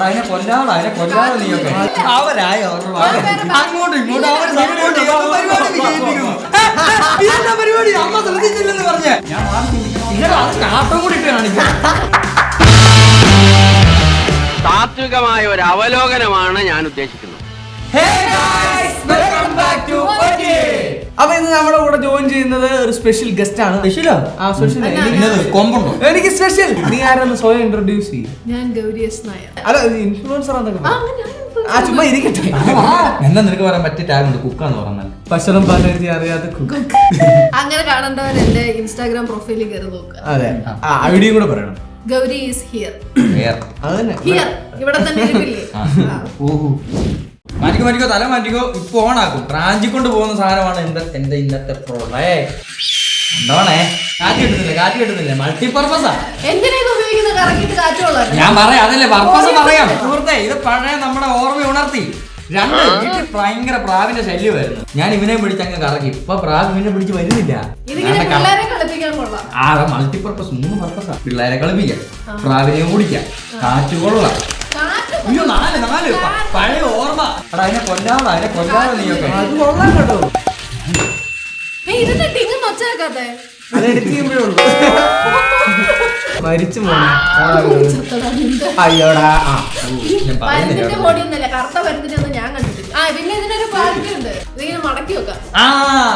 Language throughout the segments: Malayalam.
അതിനെ കൊല്ലാതെ നീയൊക്കെ അവരായോ അങ്ങോട്ടും ഇങ്ങോട്ടും പരിപാടി അമ്മ ശ്രദ്ധിച്ചില്ലെന്ന് പറഞ്ഞ ഞാൻ കാട്ടും കൂടി ഇട്ട് കാണിക്കാം. താത്വികമായ ഒരു അവലോകനമാണ് ഞാൻ ഉദ്ദേശിക്കുന്നത്. അപ്പൊ ഇന്ന് നമ്മുടെ കൂടെ ജോയിൻ ചെയ്യുന്നത് ഒരു സ്പെഷ്യൽ ഗസ്റ്റ് ആണ്. എനിക്ക് സ്പെഷ്യൽ. നീ ആരാന്ന് സ്വയം ഇൻട്രൊഡ്യൂസ് ചെയ്യും. ഞാൻ ഗൗരി എസ് നായർ. അല്ല ഇൻഫ്ലുവൻസർ ചുമ്മാ ഇരിക്കട്ടെ. എന്നാ നിനക്ക് പറയാൻ പറ്റിയ ടാഗുണ്ട് കുക്കാന്ന് പറഞ്ഞാൽ ഭക്ഷണം പാചകം അറിയാത്ത കുക്ക്. അങ്ങനെ കാണേണ്ടവർ എന്റെ ഇൻസ്റ്റാഗ്രാം പ്രൊഫൈലിൽ കയറി നോക്കുക. അതെ ഐഡിയും കൂടെ പറയണം. Gauri is here. അതന്നെ ഹിയർ ഇവിടെ തന്നെ ഇരിപ്പില്ലേ? മാറ്റിക്കോ തല മാറ്റിക്കോ. ഇപ്പൊ ഓണാക്കും. റാഞ്ചിക്കൊണ്ട് പോകുന്ന സാധനമാണ് എന്റെ ഇന്നത്തെ എന്താണേ കാറ്റ് കിട്ടുന്നില്ല മൾട്ടിപർപ്പസാ. എന്തിനാ ഇത് ഉപയോഗിക്കുന്നത്? കറക്കിട്ട് കാറ്റുകൊള്ളാൻ. ഞാൻ പറയാം അതല്ലേ പർപ്പസ് പറയാം സുഹൃത്തെ. ഇത് പഴയ നമ്മുടെ ഓർമ്മ ഉണർത്തി. വീട്ടിൽ ഭയങ്കര പ്രാവിന്റെ ശല്യമായിരുന്നു. ഞാൻ ഇവനെ പിടിച്ചങ്ങ് കറക്കി. ഇപ്പൊ പ്രാവ് ഇവനെ പിടിച്ച് വരുന്നില്ല. മൾട്ടിപർപ്പസ് 3 പർപ്പസാ. പിള്ളേരെ കളിപ്പിക്കാം, പ്രാവിനെയും കുടിക്കാം, കാറ്റ് കൊള്ളാം. അയ്യോ 4 പഴയ ഓർമ്മ. അതിനെ കൊല്ലാതെ നീയൊക്കെ അത് കൊള്ളാൻ കേട്ടോ. അത് എഡിറ്റ് ചെയ്യുമ്പോഴേ ഉള്ളൂ. മരിച്ചു പോണേ അയ്യോടാ.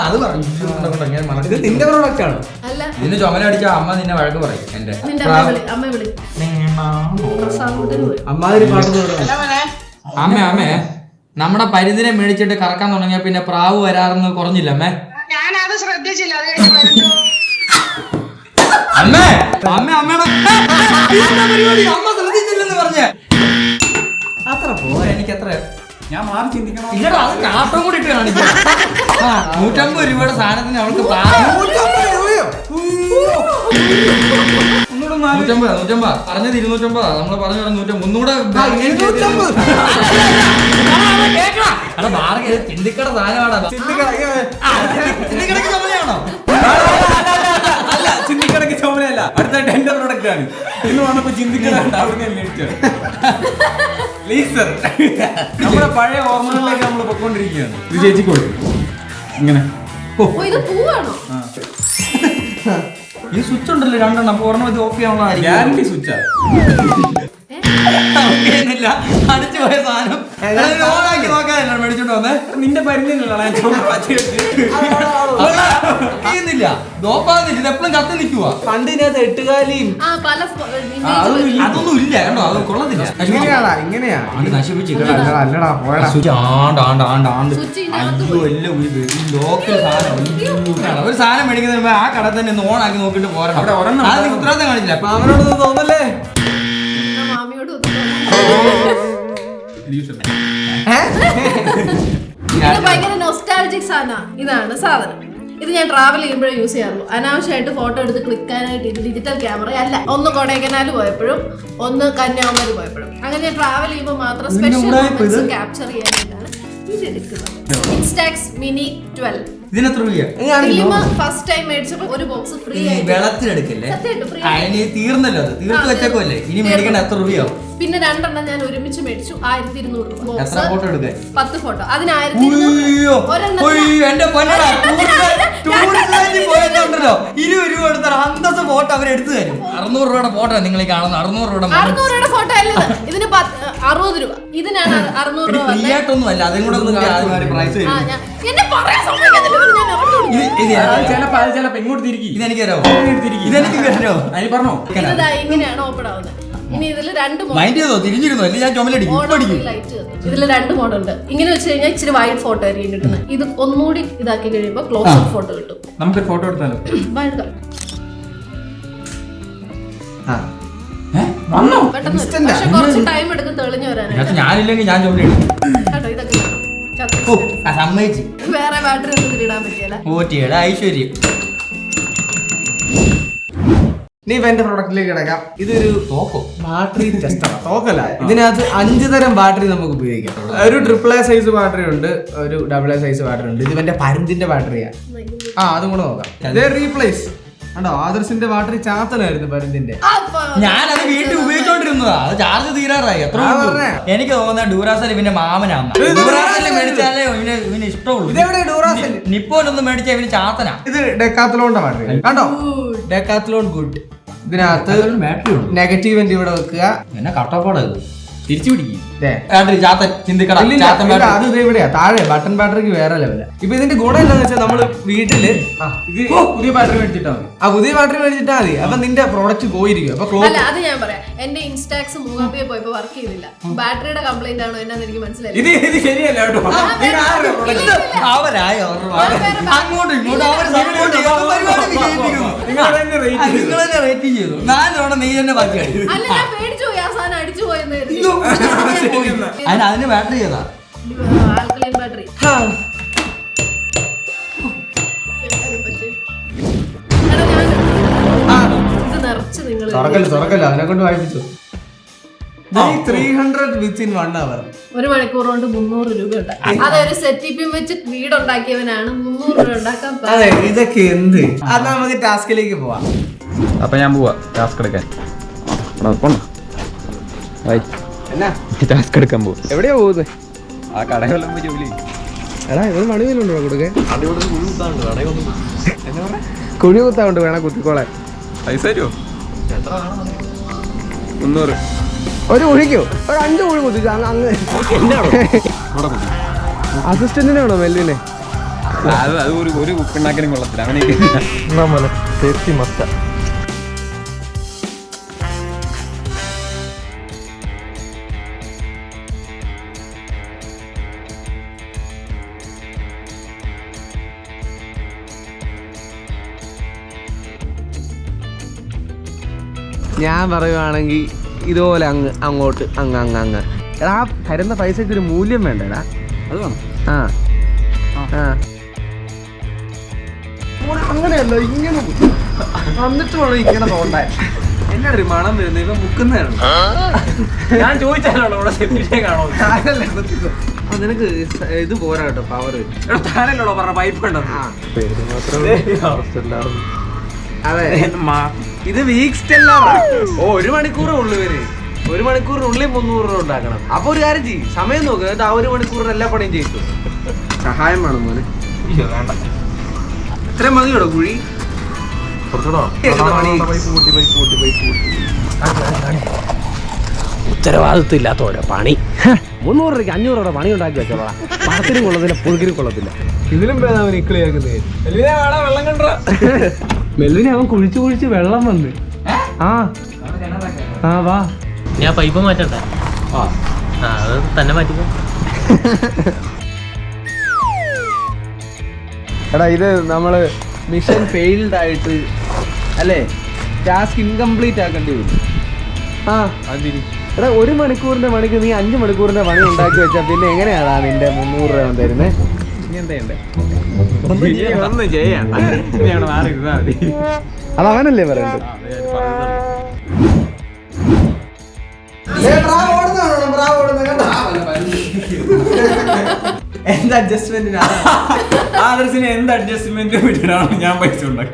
അത് പറഞ്ഞു. ഇത് നിന്റെ പ്രോഡക്റ്റ് ആണ്. ഇതിന് ചുമല അടിച്ച അമ്മ നിന്നെ വഴക്ക് പറയും. എന്റെ അമ്മാതിരി പാട്ട്. അമ്മേ നമ്മുടെ പരിധിനെ മേടിച്ചിട്ട് കറക്കാൻ തുടങ്ങിയ പിന്നെ പ്രാവ് വരാറെന്ന് കുറഞ്ഞില്ല അമ്മേ. ഞാനത് ശ്രദ്ധിച്ചില്ല. അമ്മയുടെ പരിപാടി അമ്മ ശ്രദ്ധിച്ചില്ലെന്ന് പറഞ്ഞ അത്ര പോരാ. എനിക്ക് അത്ര ഞാൻ മാറി ചിന്തിക്കണം. ഇല്ലടാ അത് കാട്ടും കൂടി ഇട്ട് കാണിക്കാം. 150 രൂപയുടെ സാധനത്തിന് അവൾക്ക് 150 പറഞ്ഞത് 250. നമ്മള് പറഞ്ഞു 150 ഒന്നുകൂടെ ചിന്തിക്കട സാധനമാണോ? ചിന്തിക്കടക്ക് ചുമലയാണോ? അല്ല ചിന്തിക്കടക്ക് ചുമലയല്ല. അടുത്ത എന്റെ പ്രൊഡക്റ്റ് ആണ്. ഇന്ന് വന്നപ്പോ ചിന്തിക്കട നമ്മുടെ പഴയ ഓർമ്മകളിലേക്ക് നമ്മൾ പൊക്കോണ്ടിരിക്കുകയാണ്. ഇത് ചേച്ചി കൊടുക്കും ഇങ്ങനെ. ഈ സ്വിച്ച് ഉണ്ടല്ലോ 2 അപ്പൊ ഒരെണ്ണം ഇത് ഓഫ് ചെയ്യാനുള്ള ഗ്യാരണ്ടി സ്വിച്ചാ. അടിച്ചു പോയ സാധനം ഓണാക്കി നോക്കാനല്ല മേടിച്ചോണ്ട് വന്നേ. നിന്റെ പരിധിയിലുള്ള ഇതെപ്പോഴും കത്തി നിൽക്കുവാ. പണ്ടിനകത്ത് 8 കാലിയും അതൊന്നും ഇല്ല കേട്ടോ. അത് കൊള്ളത്തില്ല. ഇങ്ങനെയാ നശിപ്പിച്ചു അല്ലടാ പോയടാ. ലോക്കൽ സാധനം. ഒരു സാധനം മേടിക്കുന്നതിന് ആ കട തന്നെ ഒന്ന് ഓണാക്കി നോക്കിട്ട് പോരാ. ഉത്തരവാദിത്തം കാണിച്ചില്ല. അപ്പൊ അവരോട് തോന്നല്ലേ. ഭയങ്കര നൊസ്റ്റാൾജിക് സാധനം. ഇതാണ് സാധനം. ഇത് ഞാൻ ട്രാവൽ ചെയ്യുമ്പോഴേ യൂസ് ചെയ്യാറുള്ളൂ. അനാവശ്യമായിട്ട് ഫോട്ടോ എടുത്ത് ക്ലിക്കാനായിട്ട് ഇത് ഡിജിറ്റൽ ക്യാമറ അല്ല. ഒന്ന് കൊടൈക്കനാൽ പോയപ്പോഴും ഒന്ന് കന്യാകുമാരി പോയപ്പോഴും അങ്ങനെ ഞാൻ ട്രാവൽ ചെയ്യുമ്പോൾ മാത്രം സ്പെഷ്യൽ മൊമെന്റ്സ് ക്യാപ്ചർ ചെയ്യാനായിട്ടാണ് ഇത് എടുക്കുന്നത്. Instax mini 12. ഇതിനെത്ര ഫസ്റ്റ് ടൈം മേടിച്ചപ്പോ ഒരു ബോക്സ് ഫ്രീ ആയി. വെള്ളത്തിലെടുക്കല്ലേ? തീർന്നല്ലോ. അത് തീർത്ത് വെച്ചേക്കല്ലേ. ഇനി മേടിക്കേണ്ട എത്ര രൂപയാവും? പിന്നെ 2 ഞാൻ ഒരുമിച്ച് മേടിച്ചു. 1200 രൂപ. എത്ര ഫോട്ടോ എടുക്കാൻ? 10 ഫോട്ടോ. അതിന് 1200. 20 രൂപ എടുത്താൽ അന്തസ് ഫോട്ടോ അവർ എടുത്തു തരും. 600 രൂപയുടെ ഫോട്ടോ നിങ്ങൾ ഈ കാണുന്നത്. 600 രൂപയുടെ ഫോട്ടോ അല്ല. ഇതിന് 60 രൂപ. ഇതിനാണ് 600 രൂപ. ഫ്രീ ആയിട്ടൊന്നും അല്ല. അതും കൂടെ പ്രൈസ് ഇതെനിക്ക് തരാമോ? ഇങ്ങനെയാണ് ഓപ്പൺ ആവുന്നത്. ഇനി ഇതില് 2 മൈൻഡ് ചെയ്തോ? തിരിഞ്ഞിരുന്നോ? അല്ലെ ഞാൻ ചുമലടിക്കും. ഇതില് 2 മോഡ് ഉണ്ട്. ഇങ്ങനെ വെച്ച് കഴിഞ്ഞാൽ ഇച്ചിരി വൈഡ് ഫോട്ടോ ആയിരിക്കും കിട്ടുന്നത്. ഇത് ഒന്നുകൂടി ഇതാക്കി കഴിയുമ്പോൾ ക്ലോസ് അപ്പ് ഫോട്ടോ കിട്ടും. നമുക്ക് ഫോട്ടോ എടുത്താലോ? പക്ഷെ കുറച്ച് ടൈം എടുക്കും തെളിഞ്ഞു വരാനായിട്ട്. ഞാനില്ലെങ്കിൽ ഞാൻ ചുമലടിക്കും കേട്ടോ. ഇതൊക്കെ സമ്മതിച്ച്. വേറെ ബാറ്ററി ഒന്നും ഇതിലിടാൻ പറ്റിയല്ല. ഓറ്റിയുടെ ഐശ്വര്യം. നീ എന്റെ പ്രൊഡക്റ്റിലേക്ക് കിടക്കാം. ഇതൊരു ബാറ്ററി ടെസ്റ്ററാണ്. തോക്കല്ല. ഇതിനകത്ത് 5 തരം ബാറ്ററി നമുക്ക് ഉപയോഗിക്കാം. ഒരു AAA സൈസ് ബാറ്ററി ഉണ്ട്, ഒരു AA സൈസ് ബാറ്ററി ഉണ്ട്. ഇത് ഇവന്റെ പരുന്തിന്റെ ബാറ്ററിയാ. അതും കൂടെ നോക്കാം. റീപ്ലേസ് കണ്ടോ ആദർശിന്റെ ബാറ്ററി ചാത്തനായിരുന്നു പരുന്തിന്റെ. ഞാനത് വീട്ടിൽ ഉപയോഗിച്ചോണ്ടിരുന്നതാ, അത് ചാർജ് തീരാറായി. എത്ര എനിക്ക് തോന്നുന്ന ഡ്യൂറാസെൽ ഇവന്റെ മാമനാണ്. ഡ്യൂറാസെൽ മേടിച്ചാലേ ഇവന് ഇഷ്ടമുള്ളൂ. ഇതെവിടെ ഡ്യൂറാസെൽ? നിപ്പോനൊന്നും മേടിച്ചാൽ ഇവന് ചാത്തനാ. ഇത് ഡെക്കാത്തലോണിന്റെ ബാറ്ററി കണ്ടോ, ഡെക്കാത്തലോൺ ഗുഡ്. ഇതിനകത്ത് ബാറ്ററി ഉണ്ട്. നെഗറ്റീവ് എൻഡ് ഇവിടെ വെക്കുക. എന്നെ കട്ടപ്പാട് തിരിച്ചു പിടിക്കും. അത് ഇത് ഇവിടെയാ താഴെ ബട്ടൺ ബാറ്ററിക്ക് വേറെ ലെവല. ഇപ്പൊ ഇതിന്റെ ഗുണം എന്താന്ന് വെച്ചാൽ നമ്മള് വീട്ടില് പുതിയ ബാറ്ററി മേടിച്ചിട്ടാ മതി. ആ പുതിയ ബാറ്ററി മേടിച്ചിട്ടാ മതി. അപ്പൊ നിന്റെ പ്രോഡക്റ്റ് പോയിരിക്കും. അപ്പൊ അത് ഞാൻ പറയാം, എന്റെ ഇൻസ്റ്റാക്സ് മൂവാപ്പിയെ പോയപ്പോ വർക്ക് ചെയ്തില്ല. ബാറ്ററിയുടെ കംപ്ലൈന്റ് ആണോ എന്നാന്ന് എനിക്ക് മനസ്സിലായി. ഇത് ശരിയല്ല കേട്ടോ. അങ്ങോട്ടും ഇങ്ങോട്ടും ചെയ്തു. 4 തവണ നീ തന്നെ ബാക്കി അല്ല, ഞാൻ പേടിച്ചു പോയി, ആ സാധനം അടിച്ചു പോയെന്ന് കരുതി. അതിന് ബാറ്ററി ചെയ്താ ആൽക്കലൈൻ ബാറ്ററി. ഇത് നിറച്ച് നിങ്ങൾ തുറക്കല്ല അതിനെ കൊണ്ട് വായിപ്പിച്ചു. 300 within 1 hour. 1 മണിക്കൂർ കൊണ്ട് 300 രൂപ ഉണ്ടാക്കി. അതൊരു സെറ്റിപ്പിയും വെച്ച് വീടുണ്ടാക്കിയവനാണ് 300 രൂപ ഉണ്ടാക്കാൻ. അതെ, ഇതൊക്കെ എന്ത്. അത് നമുക്ക് ടാസ്കിലേക്ക് പോവാം. അപ്പൊ ഞാൻ പോവാ ടാസ്ക് എടുക്കാൻ. ടാസ്ക് എടുക്കാൻ പോവും. എവിടെയാ പോകുന്നത്? ആ കടകളിലും പോയി ജോലി. എടാ ഇവര് മണിവിലുണ്ടോ കൊടുക്കാൻ? കുഴി കുത്താണ്ട് വേണം കുത്തിക്കോളെ. പൈസ തരുമോ? 300. ഒരു കുഴിക്കോ? ഒരു 5 കുഴി കുത്തിച്ചു. അങ്ങ് അസിസ്റ്റന്റിനാണോ മെല്ലിനെ? അത് ഒരു ഉപ്പുണ്ടാക്കാനും കൊള്ളത്തില്ല. അവനെ സേഫ്റ്റി മസ്റ്റ്. ഞാൻ പറയുവാണെങ്കിൽ ഇതുപോലെ അങ്ങോട്ട് അങ്ങ് എടാ തരുന്ന പൈസക്ക് ഒരു മൂല്യം വേണ്ടടാ. അത് വേണം. ആ ആ അങ്ങനെയല്ല, ഇങ്ങനെ വന്നിട്ട് വേണം ഇങ്ങനെ തോണ്ടാൻ. എന്നാ ഒരു മണം വരുന്നത്? ഇവ മുക്കുന്നതാണ്. ഞാൻ ചോദിച്ചാലോ ഇവിടെ കാണോ? നിനക്ക് ഇത് പോരാ കേട്ടോ പവർ. താനല്ലോ പറഞ്ഞ പൈപ്പ് ഉണ്ടെന്ന്. അതെ, ഇത് വീക്ക് സ്റ്റെല്ലാണ്. 1 മണിക്കൂറേ ഉള്ളു ഇവര്. 1 മണിക്കൂറിനുള്ളിൽ 300 രൂപ ഉണ്ടാക്കണം. അപ്പൊ ഒരു കാര്യം ചെയ്യും, സമയം നോക്കുക. എന്നിട്ട് ആ 1 മണിക്കൂറിന് എല്ലാ പണിയും ചെയ്തു. സഹായം വേണം മോനെ. വേണ്ട, ഇത്രയും മതി കേട്ടോ കുഴി. ഉത്തരവാദിത്വം ഇല്ലാത്ത ഓരോ പണി. 300 രൂപയ്ക്ക് 500 രൂപ പണി ഉണ്ടാക്കി വെച്ചോളാം. പണത്തിനും കൊള്ളത്തില്ല, പുഴുകിനും കൊള്ളത്തില്ല. ഇതിലും ഭേദം അവൻ ഇക്കളിയാക്കുന്നത്. വെള്ളം കണ്ടോ? മെല്ലിനെ അവൻ കുഴിച്ച് വെള്ളം വന്ന്. ആ വാ, ഞാൻ പൈപ്പ് മാറ്റണ്ടേ? അത് തന്നെ മാറ്റിക്കോ. എടാ ഇത് നമ്മള് മിഷൻ ഫെയിൽഡ് ആയിട്ട് അല്ലേ, ടാസ്ക് ഇൻകംപ്ലീറ്റ് ആക്കേണ്ടി വരും. എടാ 1 മണിക്കൂറിന്റെ പണിക്ക് നീ 5 മണിക്കൂറിന്റെ പണി ഉണ്ടാക്കി വെച്ചാ പിന്നെ എങ്ങനെയാടാ നിന്റെ 300 രൂപ തരുന്നേ? ഒന്നും ചെയ്യണ്ട. അത് അവനല്ലേ പറയണ്ടത്. എന്ത് അഡ്ജസ്റ്റ്മെന്റിനാണ് ആദർശിന് എന്ത് അഡ്ജസ്റ്റ്മെന്റ് വീട്ടിലാണ് ഞാൻ പൈസ ഉണ്ടാക്കി.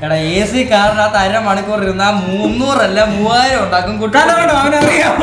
എടാ AC കാറിനകത്ത് 1/2 മണിക്കൂർ ഇരുന്നാ 300 അല്ല 3000 ഉണ്ടാക്കും. കുട്ടാനോട് അവനറിയാം.